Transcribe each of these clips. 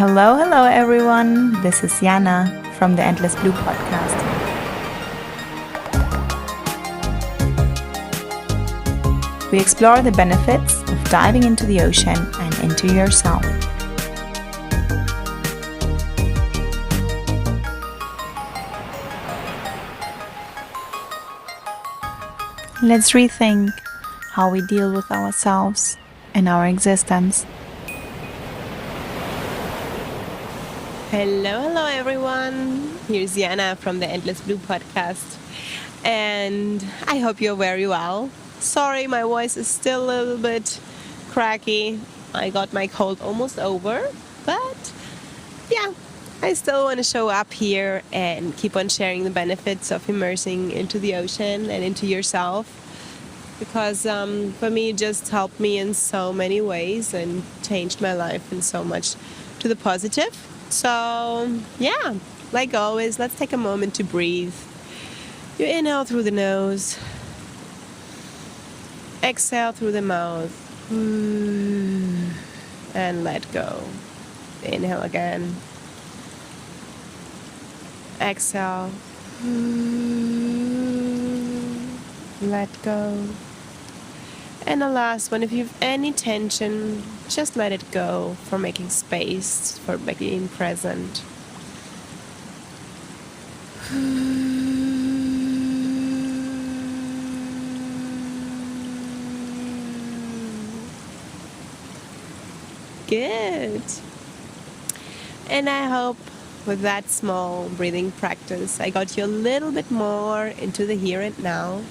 Hello everyone. This is Janna from the Endless Blue podcast. We explore the benefits of diving into the ocean and into yourself. Let's rethink how we deal with ourselves and our Hello everyone. Here's Janna from the Endless Blue podcast. And I hope you're very well. Sorry, my voice is still a little bit cracky. I got my cold almost over. But yeah, I still want to show up here and keep on sharing the benefits of immersing into the ocean and into yourself. Because for me, it just helped me in so many ways and changed my life in so much to the positive. So, yeah, like always, let's take a moment to breathe. You inhale through the nose, exhale through the mouth, and let go. Inhale again, exhale, let go. And the last one, if you have any tension, just let it go for making space, for being present. Good. And I hope with that small breathing practice, I got you a little bit more into the here and now,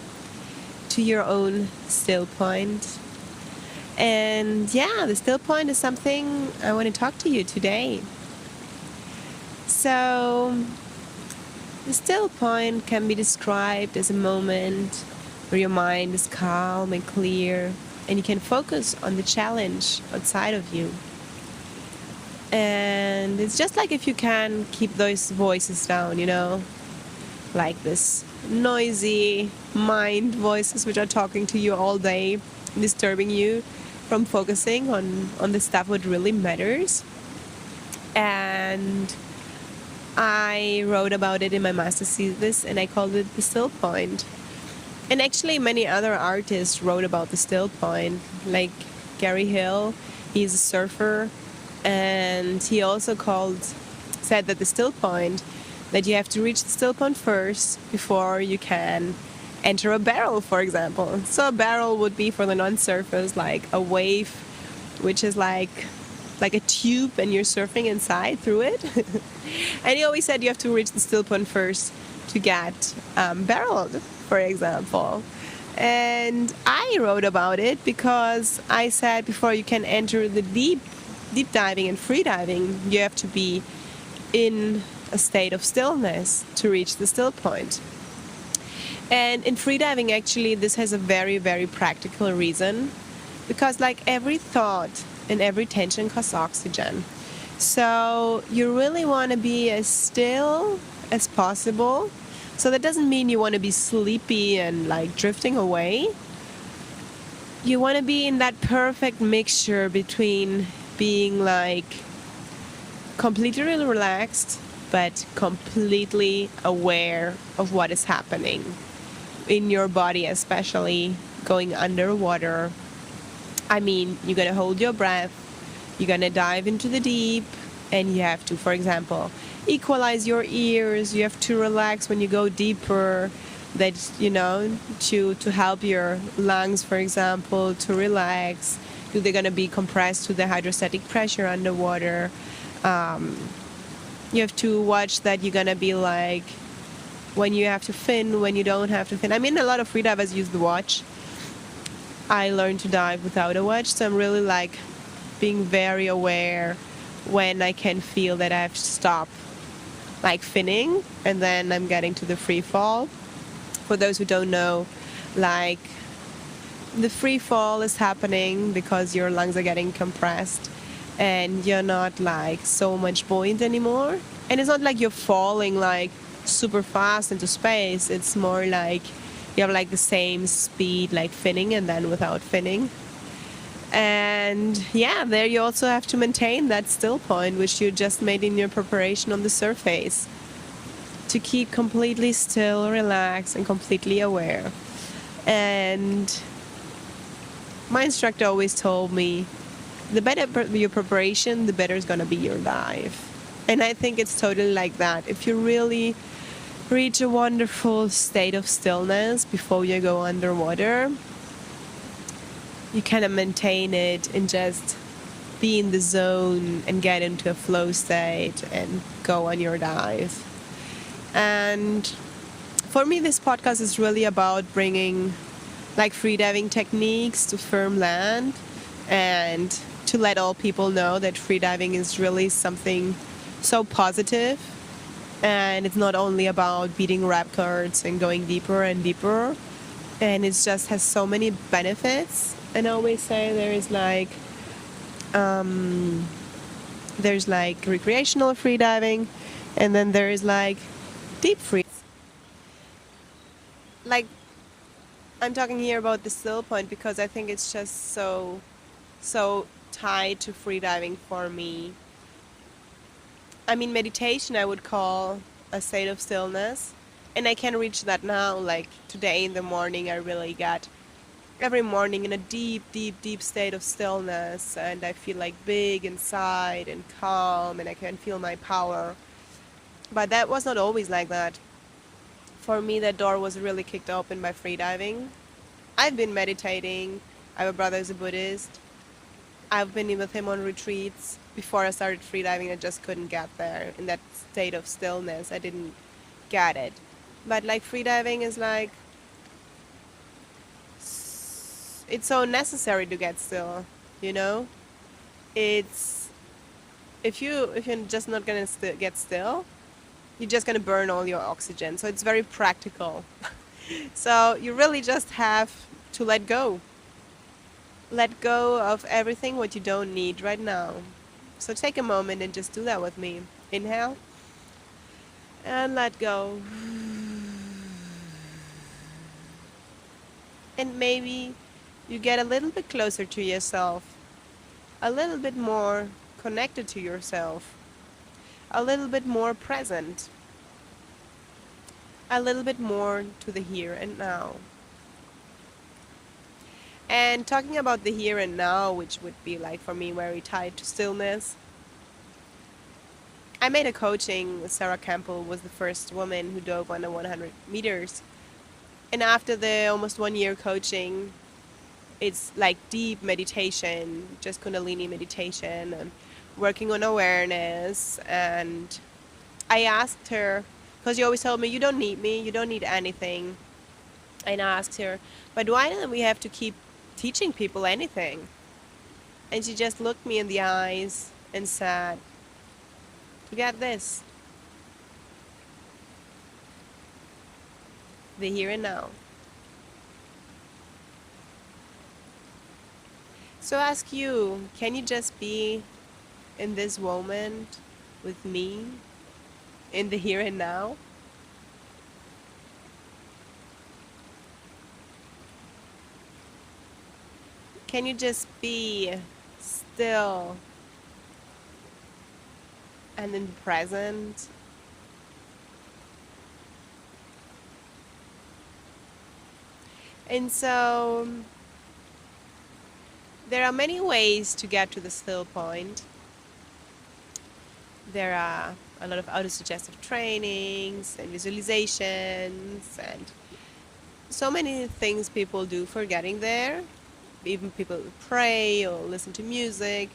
to your own still point. And yeah, the still point is something I want to talk to you today. So, the still point can be described as a moment where your mind is calm and clear and you can focus on the challenge outside of you. And it's just like if you can keep those voices down, like this noisy mind voices which are talking to you all day, disturbing you from focusing on the stuff what really matters. And I wrote about it in my master's thesis and I called it the still point. And actually many other artists wrote about the still point, like Gary Hill. He's a surfer, and he also said that the still point, that you have to reach the still point first before you can enter a barrel, for example. So a barrel would be, for the non-surfers, like a wave, which is like a tube and you're surfing inside through it. And he always said you have to reach the still point first to get barreled, for example. And I wrote about it because I said before you can enter the deep diving and free diving, you have to be in a state of stillness to reach the still point. And in freediving, actually, this has a very, very practical reason, because like every thought and every tension costs oxygen. So you really want to be as still as possible. So that doesn't mean you want to be sleepy and like drifting away. You want to be in that perfect mixture between being like completely relaxed but completely aware of what is happening in your body, especially going underwater. I mean, you're going to hold your breath, you're going to dive into the deep, and you have to, for example, equalize your ears, you have to relax when you go deeper, that, to help your lungs, for example, to relax. They're going to be compressed to the hydrostatic pressure underwater. You have to watch that you're going to be like, when you have to fin, when you don't have to fin. I mean, a lot of freedivers use the watch. I learned to dive without a watch, so I'm really like being very aware when I can feel that I have to stop like finning, and then I'm getting to the free fall. For those who don't know, like the free fall is happening because your lungs are getting compressed and you're not like so much buoyant anymore. And it's not like you're falling like super fast into space. It's more like you have like the same speed like finning and then without finning. And yeah, there you also have to maintain that still point, which you just made in your preparation on the surface, to keep completely still, relaxed, and completely aware. And my instructor always told me the better your preparation, the better is going to be your dive. And I think it's totally like that. If you really reach a wonderful state of stillness before you go underwater, you kind of maintain it and just be in the zone and get into a flow state and go on your dive. And for me, this podcast is really about bringing like freediving techniques to firm land, and to let all people know that freediving is really something so positive, and it's not only about beating records and going deeper and deeper, and it just has so many benefits. And I always say there's like recreational freediving, and then there is like deep free. Like, I'm talking here about the still point because I think it's just so tied to freediving for me. I mean, meditation I would call a state of stillness, and I can reach that now. Like today in the morning, I really get every morning in a deep, deep, deep state of stillness, and I feel like big inside and calm, and I can feel my power. But that was not always like that. For me, that door was really kicked open by freediving. I've been meditating. I have a brother who's a Buddhist. I've been with him on retreats. Before I started freediving, I just couldn't get there in that state of stillness. I didn't get it. But like freediving is like, it's so necessary to get still, you know? It's, if you're just not gonna get still, you're just gonna burn all your oxygen. So it's very practical. So you really just have to let go. Let go of everything what you don't need right now. So take a moment and just do that with me. Inhale and let go. And maybe you get a little bit closer to yourself, a little bit more connected to yourself, a little bit more present, a little bit more to the here and now. And talking about the here and now, which would be like for me very tied to stillness, I made a coaching. Sarah Campbell was the first woman who dove under 100 meters. And after the almost 1 year coaching, it's like deep meditation, just Kundalini meditation, and working on awareness. And I asked her, because she always told me, you don't need me, you don't need anything. And I asked her, but why don't we have to keep teaching people anything? And she just looked me in the eyes and said, you get this, the here and now. So I ask you, can you just be in this moment with me, in the here and now? Can you just be still and in the present? And so there are many ways to get to the still point. There are a lot of autosuggestive trainings and visualizations and so many things people do for getting there. Even people pray or listen to music.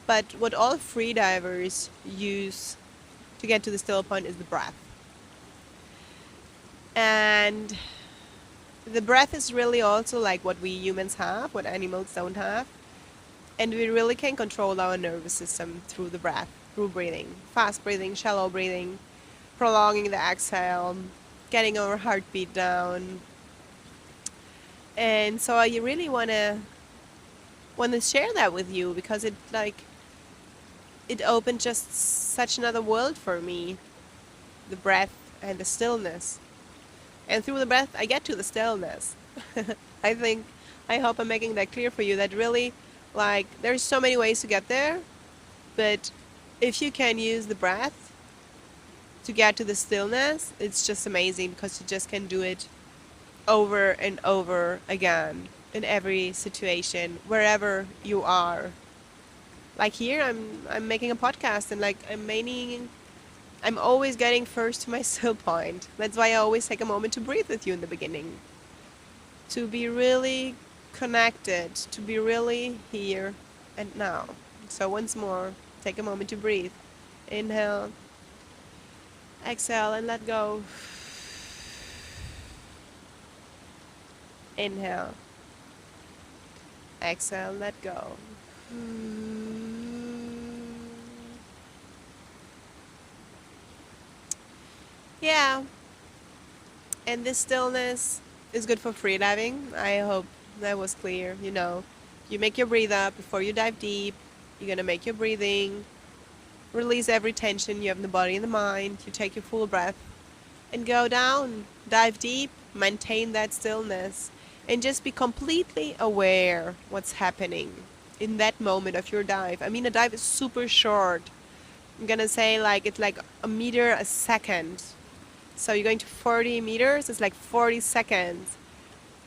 But what all freedivers use to get to the still point is the breath. And the breath is really also like what we humans have, what animals don't have. And we really can control our nervous system through the breath, through breathing. Fast breathing, shallow breathing, prolonging the exhale, getting our heartbeat down. And so I really want to share that with you, because it opened just such another world for me, the breath and the stillness. And through the breath, I get to the stillness. I hope I'm making that clear for you, that really Like, there's so many ways to get there, but if you can use the breath to get to the stillness, it's just amazing because you just can do it over and over again in every situation, wherever you are. Like here, I'm making a podcast, and like I'm always getting first to my still point. That's why I always take a moment to breathe with you in the beginning, to be really connected, to be really here and now. So once more, take a moment to breathe. Inhale, exhale, and let go. Inhale, exhale, let go. Yeah, and this stillness is good for freediving. I hope that was clear. You make your breathe up before you dive deep. You're gonna make your breathing, release every tension you have in the body and the mind. You take your full breath and go down, dive deep, maintain that stillness, and just be completely aware what's happening in that moment of your dive. I mean, a dive is super short. I'm gonna say like it's like a meter a second. So you're going to 40 meters, it's like 40 seconds,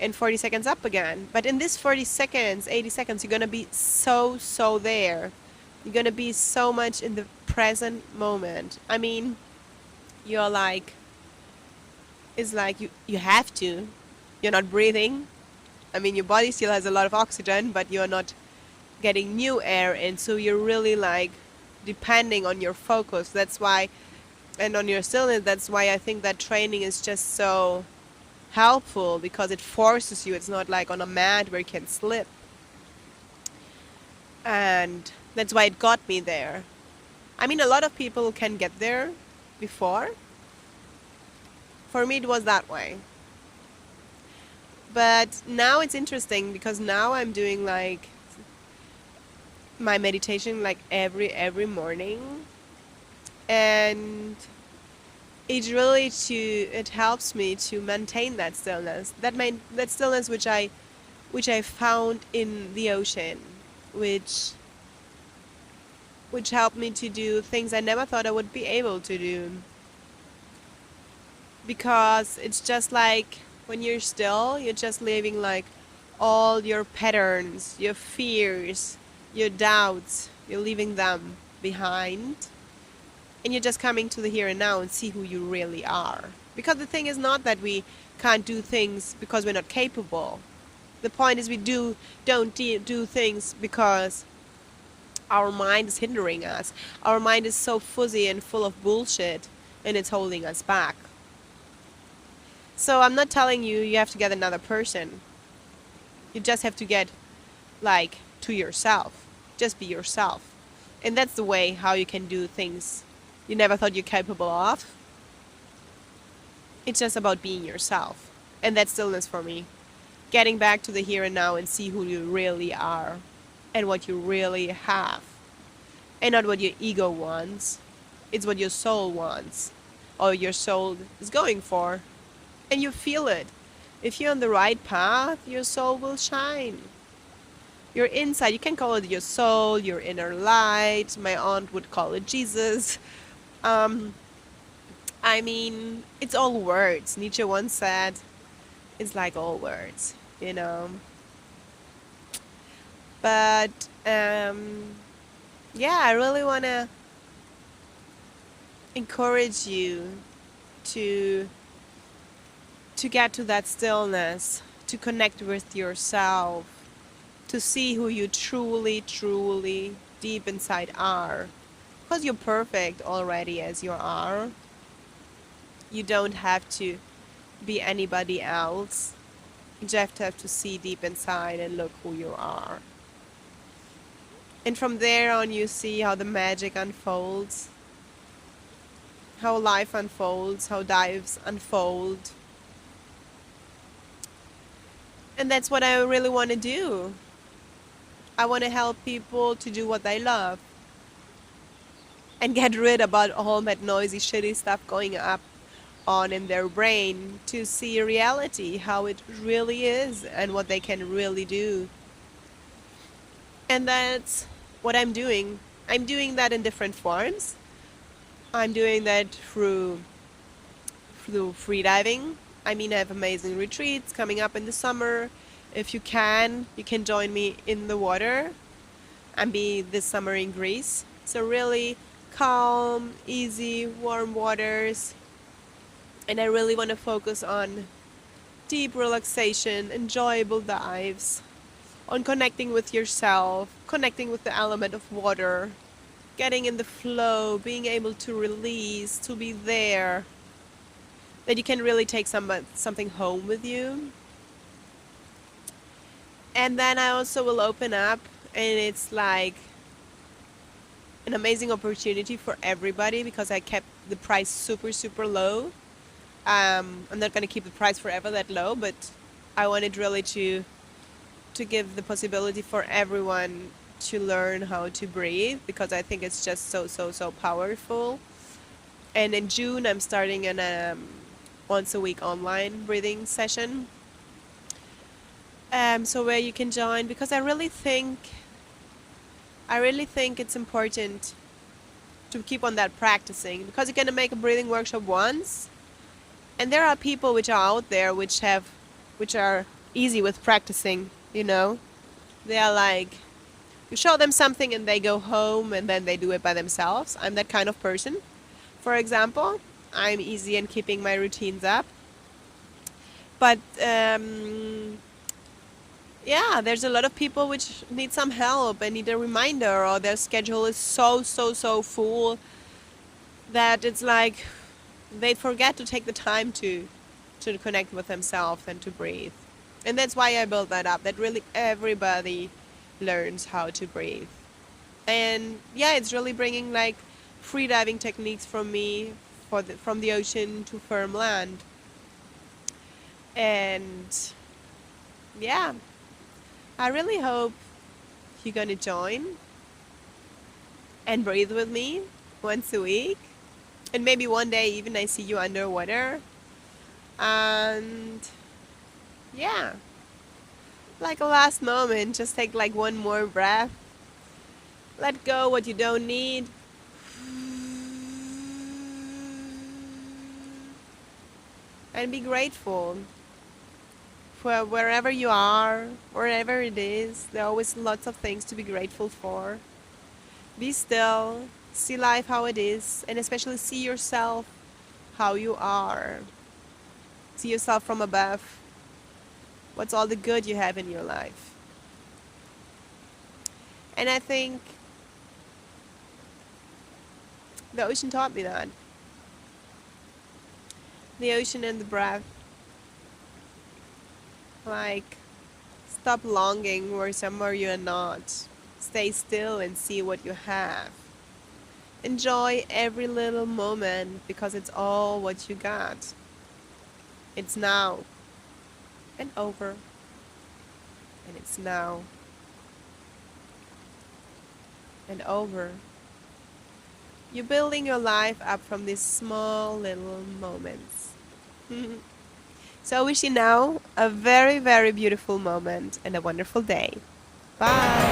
and 40 seconds up again. But in this 40 seconds, 80 seconds, you're gonna be so there. You're gonna be so much in the present moment. I mean, you're like, it's like you have to. You're not breathing. I mean, your body still has a lot of oxygen, but you're not getting new air in. So you're really like depending on your focus. That's why, and on your stillness, that's why I think that training is just so helpful because it forces you. It's not like on a mat where you can slip. And that's why it got me there. I mean, a lot of people can get there before. For me, it was that way. But now it's interesting because now I'm doing like my meditation like every morning, and it helps me to maintain that stillness, that stillness which I found in the ocean, which helped me to do things I never thought I would be able to do, because it's just like when you're still, you're just leaving like all your patterns, your fears, your doubts, you're leaving them behind, and you're just coming to the here and now and see who you really are. Because the thing is not that we can't do things because we're not capable. The point is we don't do things because our mind is hindering us. Our mind is so fuzzy and full of bullshit, and it's holding us back. So I'm not telling you have to get another person. You just have to get like to yourself. Just be yourself. And that's the way how you can do things you never thought you're capable of. It's just about being yourself. And that's stillness for me. Getting back to the here and now and see who you really are and what you really have. And not what your ego wants. It's what your soul wants, or your soul is going for. And you feel it. If you're on the right path, your soul will shine. Your inside, you can call it your soul, your inner light. My aunt would call it Jesus. I mean, it's all words. Nietzsche once said, it's like all words. But, yeah, I really want to encourage you to get to that stillness, to connect with yourself, to see who you truly deep inside are. Because you're perfect already as you are. You don't have to be anybody else. You just have to see deep inside and look who you are. And from there on you see how the magic unfolds, how life unfolds, how dives unfold. And that's what I really want to do. I want to help people to do what they love and get rid about all that noisy, shitty stuff going up on in their brain, to see reality, how it really is and what they can really do. And that's what I'm doing. I'm doing that in different forms. I'm doing that through freediving. I mean, I have amazing retreats coming up in the summer. If you can join me in the water and be this summer in Greece. So really calm, easy, warm waters. And I really want to focus on deep relaxation, enjoyable dives, on connecting with yourself, connecting with the element of water, getting in the flow, being able to release, to be there, that you can really take something home with you. And then I also will open up, and it's like an amazing opportunity for everybody because I kept the price super, super low. I'm not going to keep the price forever that low, but I wanted really to give the possibility for everyone to learn how to breathe because I think it's just so, so, so powerful. And in June, I'm starting an once a week online breathing session. So where you can join because I really think it's important to keep on that practicing because you're gonna make a breathing workshop once, and there are people which are out there which are easy with practicing. You know, they are like you show them something and they go home and then they do it by themselves. I'm that kind of person. For example, I'm easy in keeping my routines up, but yeah, there's a lot of people which need some help and need a reminder, or their schedule is so, so, so full that it's like they forget to take the time to connect with themselves and to breathe. And that's why I built that up, that really everybody learns how to breathe. And yeah, it's really bringing like free diving techniques from me from the ocean to firm land. And yeah, I really hope you're gonna join and breathe with me once a week. And maybe one day even I see you underwater. And yeah, like a last moment, just take like one more breath. Let go what you don't need. And be grateful for wherever you are, wherever it is. There are always lots of things to be grateful for. Be still, see life how it is, and especially see yourself how you are. See yourself from above. What's all the good you have in your life? And I think the ocean taught me that. The ocean and the breath. Like, stop longing for somewhere you're not. Stay still and see what you have. Enjoy every little moment because it's all what you got. It's now and over, and it's now and over. You're building your life up from these small little moments. So I wish you now a very, very beautiful moment and a wonderful day. Bye.